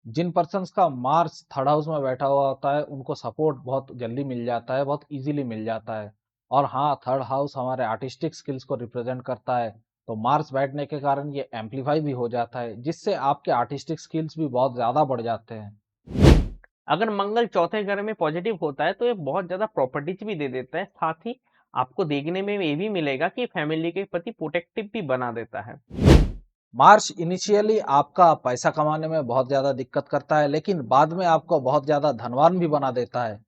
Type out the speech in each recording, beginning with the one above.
जिन persons का Mars third house में बैठा हुआ होता है उनको सपोर्ट बहुत जल्दी मिल जाता है, बहुत इजीली मिल जाता है। और हाँ, थर्ड हाउस हमारे आर्टिस्टिक स्किल्स को रिप्रेजेंट करता है, तो मार्स बैठने के कारण ये एम्पलीफाई भी हो जाता है, जिससे आपके आर्टिस्टिक स्किल्स भी बहुत ज़्यादा बढ़ जाते हैं। अगर मंगल चौथे घर में पॉजिटिव होता है तो ये बहुत ज्यादा प्रॉपर्टीज भी दे देता है। साथ ही आपको देखने में ये भी मिलेगा कि फैमिली के प्रति प्रोटेक्टिव भी बना देता है। मार्स इनिशियली आपका पैसा कमाने में बहुत ज़्यादा दिक्कत करता है, लेकिन बाद में आपको बहुत ज़्यादा धनवान भी बना देता है।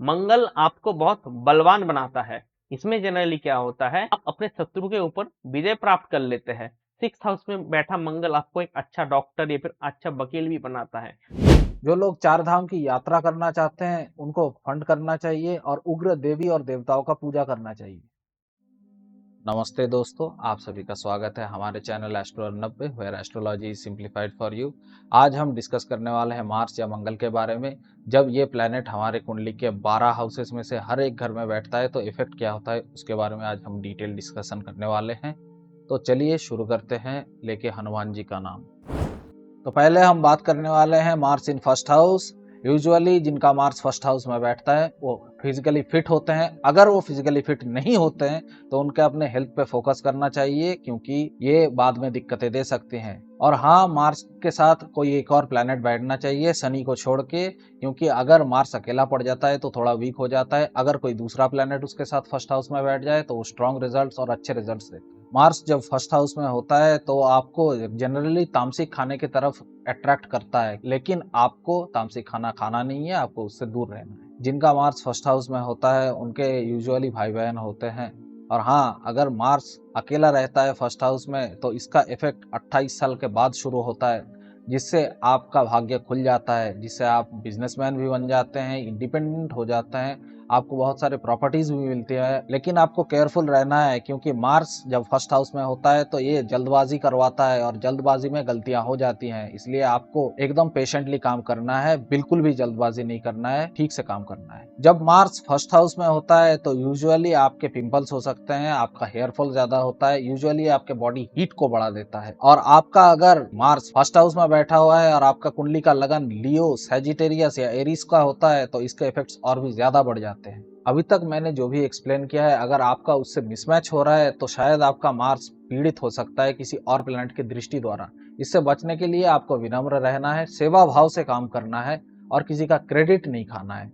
मंगल आपको बहुत बलवान बनाता है। इसमें जनरली क्या होता है, आप अपने शत्रु के ऊपर विजय प्राप्त कर लेते हैं। सिक्स हाउस में बैठा मंगल आपको एक अच्छा डॉक्टर या फिर अच्छा वकील भी बनाता है। जो लोग चार धाम की यात्रा करना चाहते हैं उनको फंड करना चाहिए और उग्र देवी और देवताओं का पूजा करना चाहिए। नमस्ते दोस्तों, आप सभी का स्वागत है हमारे channel Astro 90 where astrology simplified for you. आज हम डिस्कस करने वाले हैं मार्स या मंगल के बारे में। जब ये प्लैनेट हमारे कुंडली के 12 हाउसेस में से हर एक घर में बैठता है तो इफेक्ट क्या होता है उसके बारे में आज हम डिटेल डिस्कशन करने वाले हैं। तो चलिए शुरू करते हैं, लेके हनुमान जी का नाम। तो पहले हम बात करने वाले हैं Mars in first house. Usually जिनका मार्स फर्स्ट हाउस में बैठता है वो फिजिकली फिट होते हैं। अगर वो फिजिकली फिट नहीं होते हैं तो उनके अपने हेल्थ पे फोकस करना चाहिए, क्योंकि ये बाद में दिक्कतें दे सकते हैं। और हाँ, मार्स के साथ कोई एक और प्लैनेट बैठना चाहिए शनि को छोड़ के, क्योंकि अगर मार्स अकेला पड़ जाता है तो थोड़ा वीक हो जाता है। अगर कोई दूसरा प्लैनेट उसके साथ फर्स्ट हाउस में बैठ जाए तो वो स्ट्रॉन्ग रिजल्ट्स और अच्छे रिजल्ट्स देता है। मार्स जब फर्स्ट हाउस में होता है तो आपको जनरली तामसिक खाने की तरफ अट्रैक्ट करता है, लेकिन आपको तामसिक खाना खाना नहीं है, आपको उससे दूर रहना है। जिनका मार्स फर्स्ट हाउस में होता है उनके यूजुअली भाई बहन होते हैं। और हाँ, अगर मार्स अकेला रहता है फर्स्ट हाउस में तो इसका इफेक्ट 28 साल के बाद शुरू होता है, जिससे आपका भाग्य खुल जाता है, जिससे आप बिजनेसमैन भी बन जाते हैं, इंडिपेंडेंट हो जाते हैं, आपको बहुत सारे प्रॉपर्टीज भी मिलती है। लेकिन आपको केयरफुल रहना है, क्योंकि मार्स जब फर्स्ट हाउस में होता है तो ये जल्दबाजी करवाता है और जल्दबाजी में गलतियां हो जाती हैं। इसलिए आपको एकदम पेशेंटली काम करना है, बिल्कुल भी जल्दबाजी नहीं करना है, ठीक से काम करना है। जब मार्स फर्स्ट हाउस में होता है तो यूजुअली आपके पिंपल्स हो सकते हैं, आपका हेयर फॉल ज्यादा होता है, यूजुअली आपके बॉडी हीट को बढ़ा देता है। और आपका अगर मार्स फर्स्ट हाउस में बैठा हुआ है और आपका कुंडली का लगन लियो, सैजिटेरियस या एरीज का होता है तो इसके इफेक्ट्स और भी ज्यादा बढ़ जाते हैं। अभी तक मैंने जो भी एक्सप्लेन किया है, अगर आपका उससे मिसमैच हो रहा है तो शायद आपका मार्स पीड़ित हो सकता है किसी और प्लैनेट की दृष्टि द्वारा। इससे बचने के लिए आपको विनम्र रहना है, सेवा भाव से काम करना है और किसी का क्रेडिट नहीं खाना है।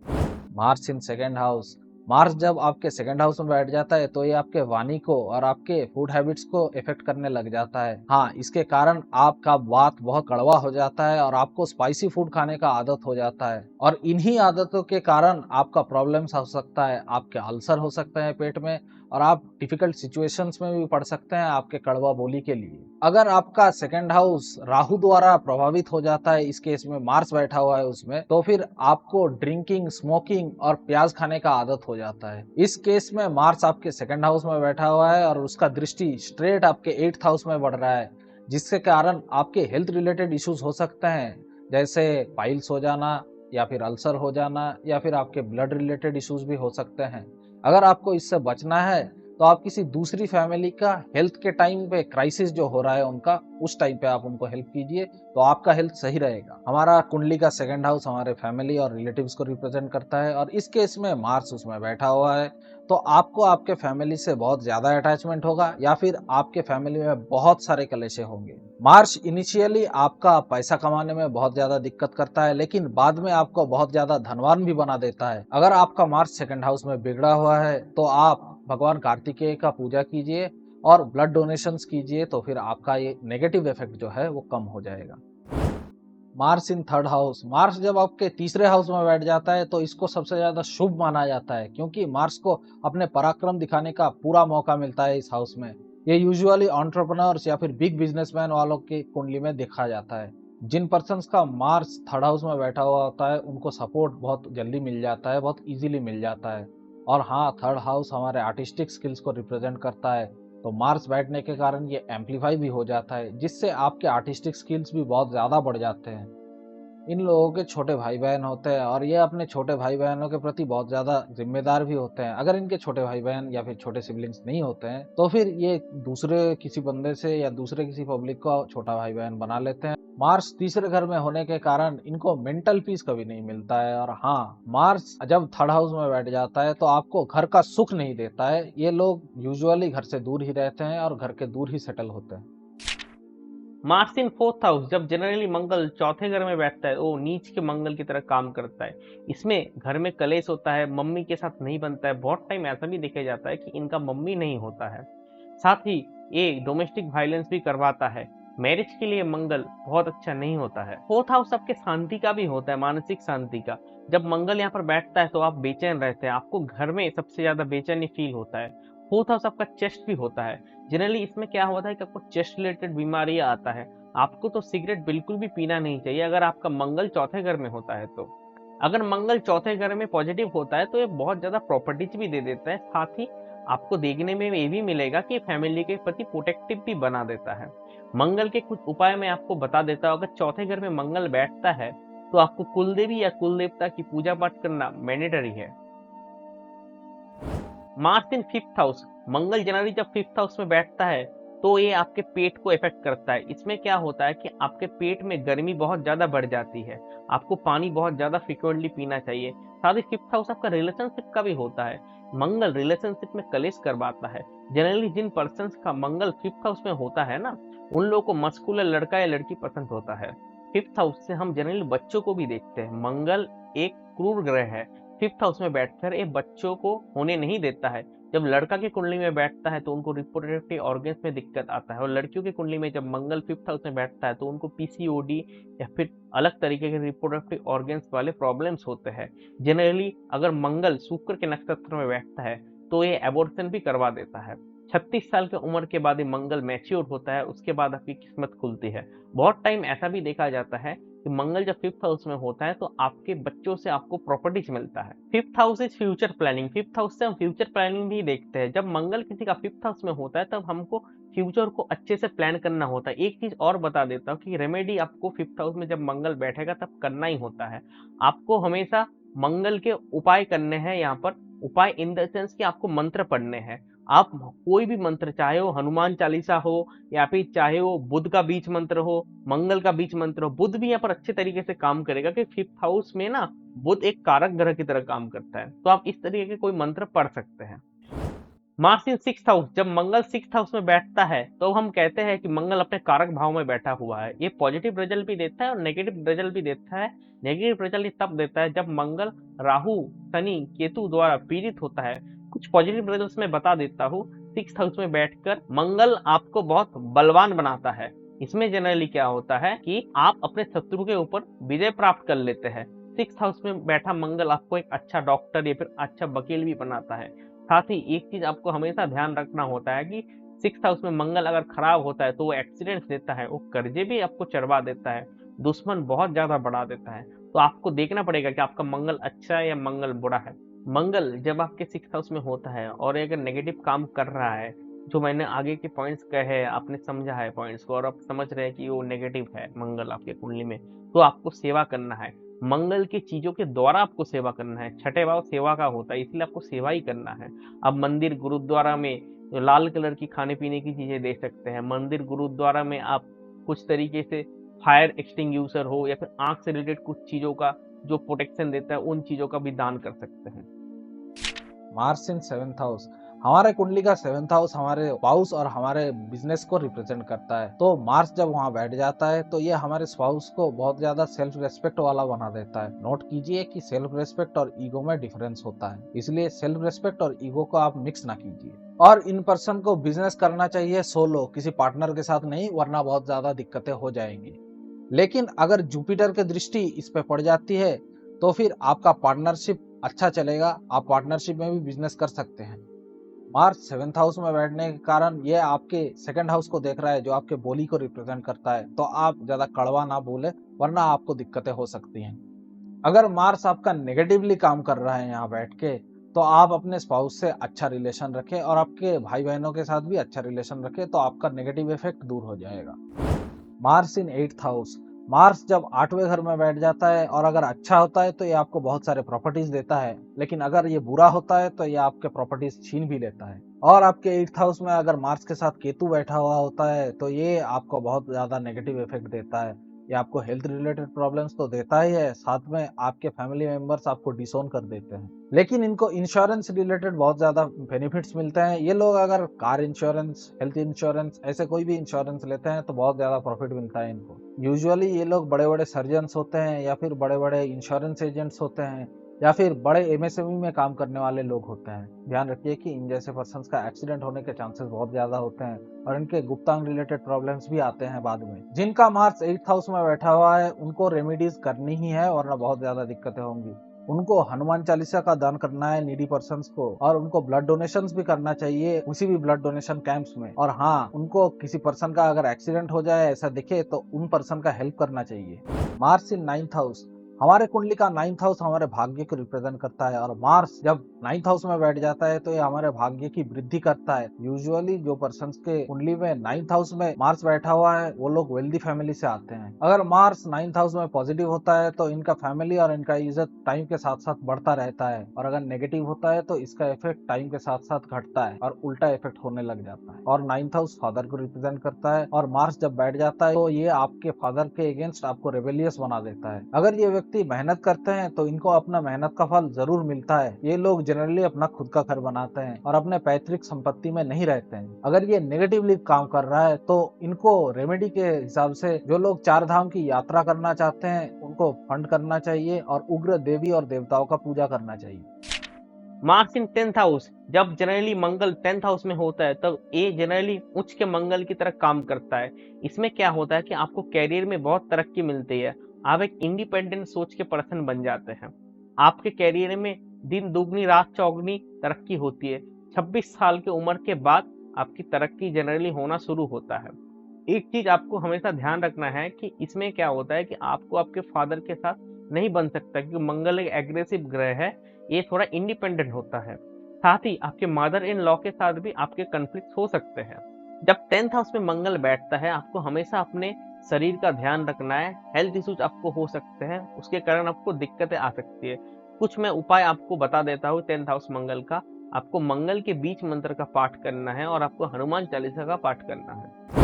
Mars in second house. Mars जब आपके सेकेंड हाउस में बैठ जाता है तो ये आपके वाणी को और आपके फूड हैबिट्स को इफेक्ट करने लग जाता है। हाँ, इसके कारण आपका बात बहुत कड़वा हो जाता है और आपको स्पाइसी फूड खाने का आदत हो जाता है। और इन्हीं आदतों के कारण आपका प्रॉब्लम्स हो सकता है, आपके अल्सर हो सकते हैं पेट में, और आप डिफिकल्ट सिचुएशंस में भी पड़ सकते हैं आपके कड़वा बोली के लिए। अगर आपका सेकंड हाउस राहु द्वारा प्रभावित हो जाता है, इस केस में मार्स बैठा हुआ है उसमें, तो फिर आपको ड्रिंकिंग, स्मोकिंग और प्याज खाने का आदत हो जाता है। इस केस में मार्स आपके सेकंड हाउस में बैठा हुआ है और उसका दृष्टि स्ट्रेट आपके 8th हाउस में बढ़ रहा है, जिसके कारण आपके हेल्थ रिलेटेड इश्यूज हो सकते हैं, जैसे पाइल्स हो जाना या फिर अल्सर हो जाना या फिर आपके ब्लड रिलेटेड इश्यूज भी हो सकते हैं। अगर आपको इससे बचना है तो आप किसी दूसरी फैमिली का हेल्थ के टाइम पे क्राइसिस जो हो रहा है उनका, उस टाइम पे आप उनको हेल्प कीजिए, तो आपका हेल्थ सही रहेगा। हमारा कुंडली का सेकंड हाउस हमारे फैमिली और रिलेटिव्स को रिप्रेजेंट करता है, और इस केस में मार्स उसमें बैठा हुआ है तो आपको आपके फैमिली से बहुत ज्यादा अटैचमेंट होगा या फिर आपके फैमिली में बहुत सारे कलेशे होंगे। मार्स इनिशियली आपका पैसा कमाने में बहुत ज्यादा दिक्कत करता है, लेकिन बाद में आपको बहुत ज्यादा धनवान भी बना देता है। अगर आपका मार्स सेकंड हाउस में बिगड़ा हुआ है तो आप भगवान कार्तिकेय का पूजा कीजिए और ब्लड डोनेशंस कीजिए, तो फिर आपका ये नेगेटिव इफेक्ट जो है वो कम हो जाएगा। Mars in third house. Mars जब आपके तीसरे हाउस में बैठ जाता है तो इसको सबसे ज्यादा शुभ माना जाता है, क्योंकि मार्स को अपने पराक्रम दिखाने का पूरा मौका मिलता है इस हाउस में। ये यूजुअली एंटरप्रेन्योर्स या फिर बिग बिजनेसमैन वालों की कुंडली में देखा जाता है। जिन पर्सन्स का मार्स थर्ड हाउस में बैठा हुआ होता है उनको सपोर्ट बहुत जल्दी मिल जाता है, बहुत इजीली मिल जाता है। और हाँ, थर्ड हाउस हमारे आर्टिस्टिक स्किल्स को रिप्रेजेंट करता है, तो मार्स बैठने के कारण ये एम्पलीफाई भी हो जाता है, जिससे आपके आर्टिस्टिक स्किल्स भी बहुत ज़्यादा बढ़ जाते हैं। इन लोगों के छोटे भाई बहन होते हैं और ये अपने छोटे भाई बहनों के प्रति बहुत ज़्यादा जिम्मेदार भी होते हैं। अगर इनके छोटे भाई बहन या फिर छोटे सिबलिंग्स नहीं होते हैं तो फिर ये दूसरे किसी बंदे से या दूसरे किसी पब्लिक को छोटा भाई बहन बना लेते हैं। मार्स तीसरे घर में होने के कारण इनको मेंटल पीस कभी नहीं मिलता है। और हाँ, मार्स जब थर्ड हाउस में बैठ जाता है तो आपको घर का सुख नहीं देता है। ये लोग यूजुअली घर से दूर ही रहते हैं और घर के दूर ही सेटल होते हैं। मार्स इन फोर्थ हाउस जब जनरली मंगल चौथे घर में बैठता है, वो नीच के मंगल की तरह काम करता है। इसमें घर में कलेश होता है, मम्मी के साथ नहीं बनता है। बहुत टाइम ऐसा भी देखा जाता है कि इनका मम्मी नहीं होता है। साथ ही ये डोमेस्टिक वायलेंस भी करवाता है। मैरिज के लिए मंगल बहुत अच्छा नहीं होता है। फोर्थ हाउस आपके शांति का भी होता है, मानसिक शांति का। जब मंगल यहाँ पर बैठता है तो आप बेचैन रहते हैं, आपको घर में सबसे ज्यादा बेचैनी फील होता है। फोर्थ हाउस आपका चेस्ट भी होता है। जनरली इसमें क्या होता है कि आपको चेस्ट रिलेटेड बीमारी आता है। आपको तो सिगरेट बिल्कुल भी पीना नहीं चाहिए अगर आपका मंगल चौथे घर में होता है तो। अगर मंगल चौथे घर में पॉजिटिव होता है तो ये बहुत ज्यादा प्रॉपर्टीज भी दे देता है। साथ ही आपको देखने में ये भी मिलेगा कि फैमिली के प्रति प्रोटेक्टिव भी बना देता है। मंगल के कुछ उपाय मैं आपको बता देता हूँ। अगर चौथे घर में मंगल बैठता है तो आपको कुलदेवी या कुलदेवता की पूजा पाठ करना मैंडेटरी है। Mars in fifth house, Mangal generally जब फिफ्थ हाउस में बैठता है तो ये आपके पेट को इफेक्ट करता है। इसमें क्या होता है कि आपके पेट में गर्मी बहुत ज्यादा बढ़ जाती है, आपको पानी बहुत ज्यादा फ्रिक्वेंटली पीना चाहिए। साथ ही फिफ्थ हाउस आपका रिलेशनशिप का भी होता है। मंगल रिलेशनशिप में कलेश करवाता है। जनरली जिन पर्सन का मंगल फिफ्थ हाउस में होता है ना, उन लोगों को मस्कुलर लड़का या लड़की पसंद होता है। फिफ्थ हाउस से हम जनरली बच्चों को भी देखते हैं। मंगल एक क्रूर ग्रह है। फिफ्थ हाउस में बैठकर ये बच्चों को होने नहीं देता है। जब लड़का की कुंडली में बैठता है तो उनको रिप्रोडक्टिव ऑर्गन्स में दिक्कत आता है, और लड़कियों की कुंडली में जब मंगल फिफ्थ हाउस में बैठता है तो उनको पीसीओडी या फिर अलग तरीके के रिप्रोडक्टिव ऑर्गन्स वाले प्रॉब्लम्स होते हैं। जनरली अगर मंगल शुक्र के नक्षत्र में बैठता है तो ये एबॉर्शन भी करवा देता है। 36 साल की उम्र के बाद ये मंगल मैच्योर होता है, उसके बाद आपकी किस्मत खुलती है। बहुत टाइम ऐसा भी देखा जाता है कि मंगल जब फिफ्थ हाउस में होता है तो आपके बच्चों से आपको प्रॉपर्टीज मिलता है। Fifth house is future planning. Fifth house से हम फ्यूचर प्लानिंग भी देखते हैं। जब मंगल किसी का फिफ्थ हाउस में होता है तब हमको फ्यूचर को अच्छे से प्लान करना होता है। एक चीज और बता देता हूँ कि रेमेडी आपको फिफ्थ हाउस में जब मंगल बैठेगा तब करना ही होता है। आपको हमेशा मंगल के उपाय करने हैं। यहाँ पर उपाय इन द सेंस कि आपको मंत्र पढ़ने हैं। आप कोई भी मंत्र, चाहे वो हनुमान चालीसा हो या फिर चाहे वो बुध का बीच मंत्र हो, मंगल का बीच मंत्र हो। बुध भी यहाँ पर अच्छे तरीके से काम करेगा कि फिफ्थ हाउस में ना बुध एक कारक ग्रह की तरह काम करता है, तो आप इस तरीके के कोई मंत्र पढ़ सकते हैं। मार्स इन सिक्स्थ हाउस, जब मंगल सिक्स्थ हाउस में बैठता है तो हम कहते हैं कि मंगल अपने कारक भाव में बैठा हुआ है। ये पॉजिटिव रिजल्ट भी देता है और नेगेटिव रिजल्ट भी देता है। नेगेटिव रिजल्ट तब देता है जब मंगल राहु, शनि, केतु द्वारा पीड़ित होता है। कुछ पॉजिटिव रिजल्ट्स मैं बता देता हूँ। सिक्स्थ हाउस में बैठकर मंगल आपको बहुत बलवान बनाता है। इसमें जनरली क्या होता है कि आप अपने शत्रु के ऊपर विजय प्राप्त कर लेते हैं। सिक्स्थ हाउस में बैठा मंगल आपको एक अच्छा डॉक्टर या फिर अच्छा वकील भी बनाता है। साथ ही एक चीज आपको हमेशा ध्यान रखना होता है कि सिक्स हाउस में मंगल अगर खराब होता है तो वो एक्सीडेंट्स देता है, वो कर्जे भी आपको चढ़वा देता है, दुश्मन बहुत ज्यादा बढ़ा देता है। तो आपको देखना पड़ेगा कि आपका मंगल अच्छा है या मंगल बुरा है। मंगल जब आपके सिक्स हाउस में होता है और अगर नेगेटिव काम कर रहा है, जो मैंने आगे के पॉइंट्स कहे, आपने समझा है पॉइंट्स को और आप समझ रहे हैं कि वो नेगेटिव है मंगल आपके कुंडली में, तो आपको सेवा करना है। मंगल की चीजों के द्वारा आपको सेवा करना है। छठे भाव सेवा का होता है, इसलिए आपको सेवा ही करना है। अब मंदिर गुरुद्वारा में लाल कलर की खाने पीने की चीजें दे सकते हैं। मंदिर गुरुद्वारा में आप कुछ तरीके से फायर एक्सटिंग्यूशर हो या फिर आंख से रिलेटेड कुछ चीजों का जो प्रोटेक्शन देता है, उन चीजों का भी दान कर सकते हैं। मार्स इन सेवेंथ हाउस, हमारे कुंडली का सेवेंथ हाउस हमारे स्पाउस और हमारे बिजनेस को रिप्रेजेंट करता है। तो मार्स जब वहाँ बैठ जाता है तो ये हमारे स्पाउस को बहुत ज्यादा सेल्फ रेस्पेक्ट वाला बना देता है। नोट कीजिए कि सेल्फ रेस्पेक्ट और ईगो में डिफरेंस होता है, इसलिए सेल्फ रेस्पेक्ट और ईगो को आप मिक्स ना कीजिए। और इन पर्सन को बिजनेस करना चाहिए सोलो, किसी पार्टनर के साथ नहीं, वरना बहुत ज्यादा दिक्कतें हो जाएंगी। लेकिन अगर जुपिटर की दृष्टि इस पे पड़ जाती है तो फिर आपका पार्टनरशिप अच्छा चलेगा, आप पार्टनरशिप में भी बिजनेस कर सकते हैं। मार्स सेवेंथ हाउस में बैठने के कारण ये आपके सेकंड हाउस को देख रहा है, जो आपके बोली को रिप्रेजेंट करता है। तो आप ज्यादा कड़वा ना बोले, वरना आपको दिक्कतें हो सकती हैं। अगर मार्स आपका नेगेटिवली काम कर रहा है यहाँ बैठ के, तो आप अपने स्पाउस से अच्छा रिलेशन रखें और आपके भाई बहनों के साथ भी अच्छा रिलेशन रखें, तो आपका नेगेटिव इफेक्ट दूर हो जाएगा। Mars in eighth house, Mars जब आठवें घर में बैठ जाता है और अगर अच्छा होता है तो ये आपको बहुत सारे प्रॉपर्टीज देता है, लेकिन अगर ये बुरा होता है तो ये आपके प्रॉपर्टीज छीन भी लेता है। और आपके एट्थ हाउस में अगर मार्स के साथ केतु बैठा हुआ होता है तो ये आपको बहुत ज्यादा नेगेटिव इफेक्ट देता है। ये आपको हेल्थ रिलेटेड प्रॉब्लम्स तो देता ही है, साथ में आपके फैमिली मेंबर्स आपको डिसोन कर देते हैं। लेकिन इनको इंश्योरेंस रिलेटेड बहुत ज्यादा बेनिफिट्स मिलते हैं। ये लोग अगर कार इंश्योरेंस, हेल्थ इंश्योरेंस, ऐसे कोई भी इंश्योरेंस लेते हैं तो बहुत ज्यादा प्रॉफिट मिलता है इनको। यूजुअली ये लोग बड़े बड़े सर्जन्स होते हैं या फिर बड़े बड़े इंश्योरेंस एजेंट्स होते हैं या फिर बड़े एमएसएमई में काम करने वाले लोग होते हैं। ध्यान रखिए कि इन जैसे पर्सन्स का एक्सीडेंट होने के चांसेस बहुत ज्यादा होते हैं और इनके गुप्तांग रिलेटेड प्रॉब्लम्स भी आते हैं बाद में। जिनका मार्स 8th हाउस में बैठा हुआ है उनको रेमेडीज करनी ही है वरना बहुत ज्यादा दिक्कतें होंगी। उनको हनुमान चालीसा का दान करना है नीडी पर्सन्स को, और उनको ब्लड डोनेशंस भी करना चाहिए उसी भी ब्लड डोनेशन कैंप्स में। और हाँ, उनको किसी पर्सन का अगर एक्सीडेंट हो जाए ऐसा दिखे तो उन पर्सन का हेल्प करना चाहिए। मार्स इन 9th हाउस, हमारे कुंडली का 9th हाउस हमारे भाग्य को रिप्रेजेंट करता है और मार्स जब 9th हाउस में बैठ जाता है तो ये हमारे भाग्य की वृद्धि करता है। यूजुअली जो पर्सन्स के कुंडली में 9th हाउस में मार्स बैठा हुआ है वो लोग वेल्दी फैमिली से आते हैं। अगर मार्स 9th हाउस में पॉजिटिव होता है तो इनका फैमिली और इनका इज्जत टाइम के साथ साथ बढ़ता रहता है, और अगर नेगेटिव होता है तो इसका इफेक्ट टाइम के साथ साथ घटता है और उल्टा इफेक्ट होने लग जाता है। और 9th हाउस फादर को रिप्रेजेंट करता है और मार्स जब बैठ जाता है तो ये आपके फादर के अगेंस्ट आपको रेबेलियस बना देता है। अगर ये व्यक्ति मेहनत करते हैं तो इनको अपना मेहनत का फल जरूर मिलता है। ये लोग जनरली अपना खुद का घर बनाते हैं और अपने पैतृक संपत्ति में नहीं रहते हैं। अगर ये नेगेटिवली काम कर रहा है तो इनको रेमेडी के हिसाब से जो लोग 4 धाम की यात्रा करना चाहते हैं उनको फंड करना चाहिए और उग्र देवी और देवताओं का पूजा करना चाहिए। मार्स इन 10th हाउस, जब जनरली मंगल 10th हाउस में होता है तब ये जनरली उच्च के मंगल की तरह काम करता है। इसमें क्या होता है कि आपको कैरियर में बहुत तरक्की मिलती है। आप एक इंडिपेंडेंट सोच के पर्सन बन जाते हैं। आपके कैरियर में दिन दुगनी रात चौगनी तरक्की होती है। 26 साल की उम्र के बाद आपकी तरक्की जनरली होना शुरू होता है। एक चीज आपको हमेशा ध्यान रखना है कि इसमें क्या होता है कि आपको आपके फादर के साथ नहीं बन सकता, क्योंकि मंगल एक एग्रेसिव ग्रह है, ये थोड़ा इंडिपेंडेंट होता है। साथ ही आपके मदर इन लॉ के साथ भी आपके कन्फ्लिक्ट हो सकते हैं। जब 10th हाउस में मंगल बैठता है आपको हमेशा अपने शरीर का ध्यान रखना है। हेल्थ इश्यूज आपको हो सकते हैं, उसके कारण आपको दिक्कतें आ सकती है। कुछ मैं उपाय आपको बता देता हूँ 10th हाउस मंगल का। आपको मंगल के बीच मंत्र का पाठ करना है और आपको हनुमान चालीसा का पाठ करना है।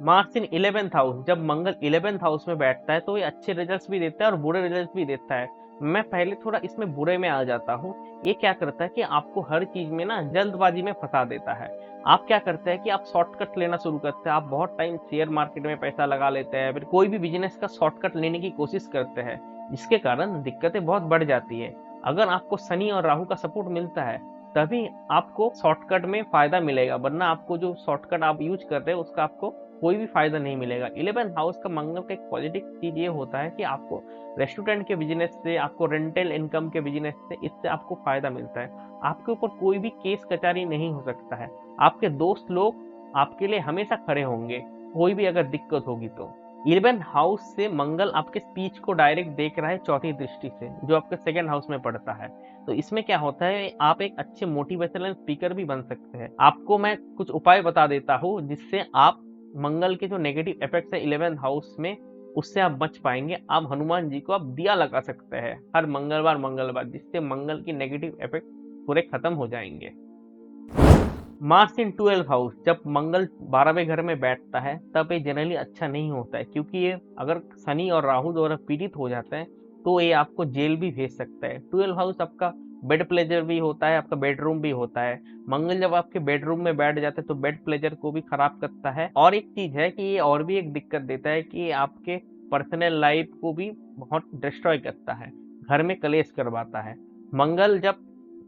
मार्स इन 11th हाउस, जब मंगल 11th हाउस में बैठता है तो ये अच्छे रिजल्ट्स भी देता है और बुरे रिजल्ट्स भी देता है। मैं पहले थोड़ा इसमें बुरे में आ जाता हूँ। ये क्या करता है कि आपको हर चीज में ना जल्दबाजी में फंसा देता है। आप क्या करते हैं कि आप शॉर्टकट लेना शुरू करते हैं। आप बहुत टाइम शेयर मार्केट में पैसा लगा लेते हैं, फिर कोई भी बिजनेस का शॉर्टकट लेने की कोशिश करते हैं, जिसके कारण दिक्कतें बहुत बढ़ जाती है। अगर आपको शनि और राहु का सपोर्ट मिलता है तभी आपको शॉर्टकट में फायदा मिलेगा, वरना आपको जो शॉर्टकट आप यूज कर रहे हैं उसका आपको कोई भी फायदा नहीं मिलेगा। 11th हाउस का मंगल का एक पॉजिटिव चीज ये होता है कि आपको रेस्टोरेंट के बिजनेस से, आपको रेंटल इनकम के बिजनेस से, इससे आपको फायदा मिलता है। आपके ऊपर कोई भी केस कचहरी नहीं हो सकता है। आपके दोस्त लोग आपके लिए हमेशा खड़े होंगे, कोई भी अगर दिक्कत होगी तो। 11th हाउस से मंगल आपके स्पीच को डायरेक्ट देख रहा है चौथी दृष्टि से, जो आपके 2nd हाउस में पड़ता है। तो इसमें क्या होता है, आप एक अच्छे मोटिवेशनल स्पीकर भी बन सकते हैं। आपको मैं कुछ उपाय बता देता हूँ जिससे आप मंगल के जो नेगेटिव इफेक्ट्स है 11th हाउस में, उससे आप बच पाएंगे। आप हनुमान जी को आप दिया लगा सकते हैं हर मंगलवार, जिससे मंगल की नेगेटिव इफेक्ट पूरे खत्म हो जाएंगे। मार्स इन 12th हाउस, जब मंगल 12वें घर में बैठता है तब ये जनरली अच्छा नहीं होता है, क्योंकि ये अगर शनि और राहु द्वारा पीड़ित हो जाते हैं तो ये आपको जेल भी भेज सकता है। 12th हाउस आपका बेड प्लेजर भी होता है, आपका बेडरूम भी होता है। मंगल जब आपके बेडरूम में बैठ जाते हैं तो बेड प्लेजर को भी खराब करता है। और एक चीज है कि ये और भी एक दिक्कत देता है कि आपके पर्सनल लाइफ को भी बहुत डिस्ट्रॉय करता है, घर में कलेश करवाता है। मंगल जब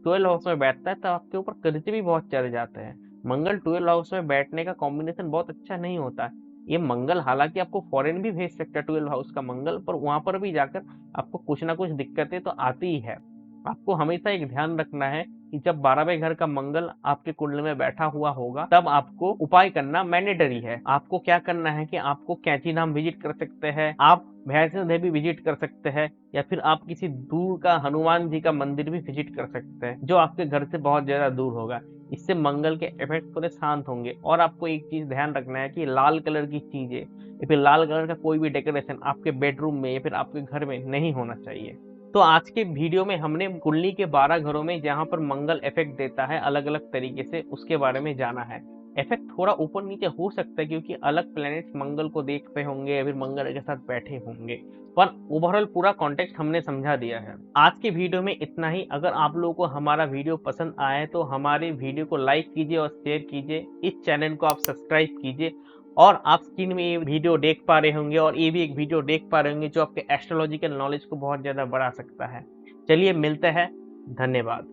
12th हाउस में बैठता है तब आपके ऊपर कर्ज भी बहुत चढ़ जाते हैं। मंगल 12th हाउस में बैठने का कॉम्बिनेशन बहुत अच्छा नहीं होता है। ये मंगल हालांकि आपको फॉरेन भी भेज सकता है 12th हाउस का मंगल, पर वहां पर भी जाकर आपको कुछ ना कुछ दिक्कतें तो आती ही है। आपको हमेशा एक ध्यान रखना है कि जब 12वें घर का मंगल आपके कुंडली में बैठा हुआ होगा तब आपको उपाय करना मैंडेटरी है। आपको क्या करना है कि आपको कैंची धाम विजिट कर सकते हैं, आप भैंसो देवी विजिट कर सकते हैं, या फिर आप किसी दूर का हनुमान जी का मंदिर भी विजिट कर सकते हैं जो आपके घर से बहुत ज्यादा दूर होगा। इससे मंगल के इफेक्ट थोड़े शांत होंगे। और आपको एक चीज ध्यान रखना है कि लाल कलर की चीजें या फिर लाल कलर का कोई भी डेकोरेशन आपके बेडरूम में या फिर आपके घर में नहीं होना चाहिए। तो आज के वीडियो में हमने कुंडली के 12 घरों में जहां पर मंगल इफेक्ट देता है अलग अलग तरीके से, उसके बारे में जाना है। इफेक्ट थोड़ा ऊपर नीचे हो सकता है क्योंकि अलग प्लैनेट्स मंगल को देख रहे होंगे या फिर मंगल के साथ बैठे होंगे, पर ओवरऑल पूरा कॉन्टेक्स्ट हमने समझा दिया है। आज के वीडियो में इतना ही। अगर आप लोगों को हमारा वीडियो पसंद आया है तो हमारे वीडियो को लाइक कीजिए और शेयर कीजिए। इस चैनल को आप सब्सक्राइब कीजिए और आप स्क्रीन में ये वीडियो देख पा रहे होंगे और ये भी एक वीडियो देख पा रहे होंगे जो आपके एस्ट्रोलॉजिकल नॉलेज को बहुत ज्यादा बढ़ा सकता है। चलिए मिलते हैं, धन्यवाद।